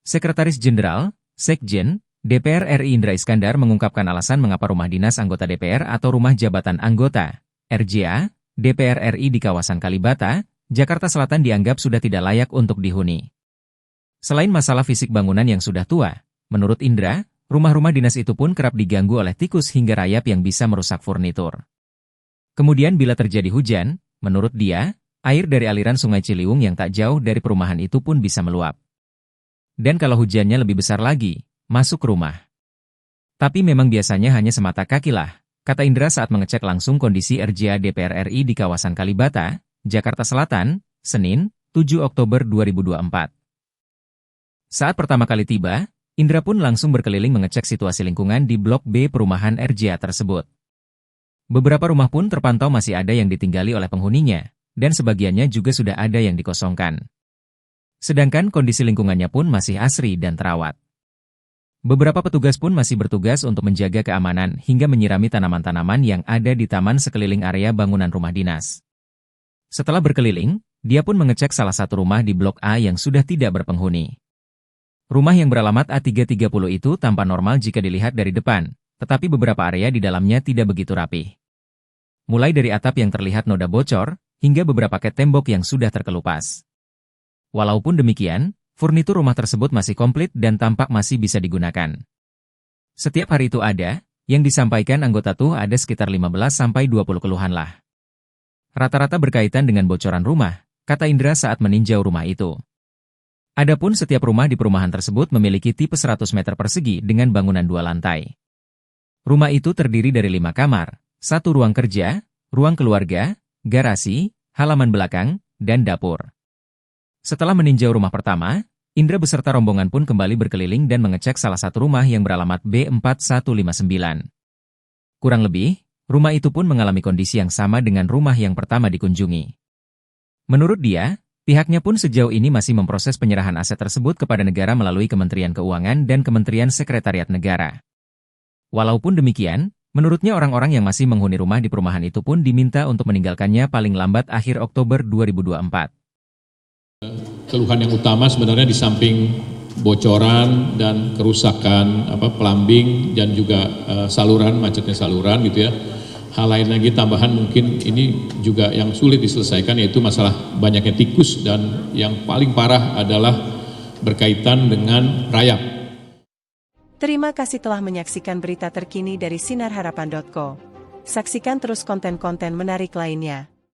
Sekretaris Jenderal, Sekjen, DPR RI Indra Iskandar mengungkapkan alasan mengapa rumah dinas anggota DPR atau rumah jabatan anggota, RJA, DPR RI di kawasan Kalibata, Jakarta Selatan dianggap sudah tidak layak untuk dihuni. Selain masalah fisik bangunan yang sudah tua, menurut Indra, rumah-rumah dinas itu pun kerap diganggu oleh tikus hingga rayap yang bisa merusak furnitur. Kemudian bila terjadi hujan, menurut dia, air dari aliran Sungai Ciliwung yang tak jauh dari perumahan itu pun bisa meluap. Dan kalau hujannya lebih besar lagi, masuk rumah. Tapi memang biasanya hanya semata kaki lah, kata Indra saat mengecek langsung kondisi RJA DPR RI di kawasan Kalibata, Jakarta Selatan, Senin, 7 Oktober 2024. Saat pertama kali tiba, Indra pun langsung berkeliling mengecek situasi lingkungan di Blok B perumahan RJA tersebut. Beberapa rumah pun terpantau masih ada yang ditinggali oleh penghuninya, dan sebagiannya juga sudah ada yang dikosongkan. Sedangkan kondisi lingkungannya pun masih asri dan terawat. Beberapa petugas pun masih bertugas untuk menjaga keamanan hingga menyirami tanaman-tanaman yang ada di taman sekeliling area bangunan rumah dinas. Setelah berkeliling, dia pun mengecek salah satu rumah di Blok A yang sudah tidak berpenghuni. Rumah yang beralamat A330 itu tampak normal jika dilihat dari depan, tetapi beberapa area di dalamnya tidak begitu rapi. Mulai dari atap yang terlihat noda bocor, hingga beberapa ket tembok yang sudah terkelupas. Walaupun demikian, furnitur rumah tersebut masih komplit dan tampak masih bisa digunakan. Setiap hari itu ada, yang disampaikan anggota tuh ada sekitar 15-20 keluhan lah. Rata-rata berkaitan dengan bocoran rumah, kata Indra saat meninjau rumah itu. Adapun setiap rumah di perumahan tersebut memiliki tipe 100 meter persegi dengan bangunan 2 lantai. Rumah itu terdiri dari 5 kamar, 1 ruang kerja, ruang keluarga, garasi, halaman belakang, dan dapur. Setelah meninjau rumah pertama, Indra beserta rombongan pun kembali berkeliling dan mengecek salah satu rumah yang beralamat B4159. Kurang lebih, rumah itu pun mengalami kondisi yang sama dengan rumah yang pertama dikunjungi. Menurut dia, pihaknya pun sejauh ini masih memproses penyerahan aset tersebut kepada negara melalui Kementerian Keuangan dan Kementerian Sekretariat Negara. Walaupun demikian, menurutnya orang-orang yang masih menghuni rumah di perumahan itu pun diminta untuk meninggalkannya paling lambat akhir Oktober 2024. Keluhan yang utama sebenarnya di samping bocoran dan kerusakan plumbing dan juga saluran, macetnya saluran gitu ya. Hal lain lagi tambahan mungkin ini juga yang sulit diselesaikan yaitu masalah banyaknya tikus dan yang paling parah adalah berkaitan dengan rayap. Terima kasih telah menyaksikan berita terkini dari sinarharapan.co. Saksikan terus konten-konten menarik lainnya.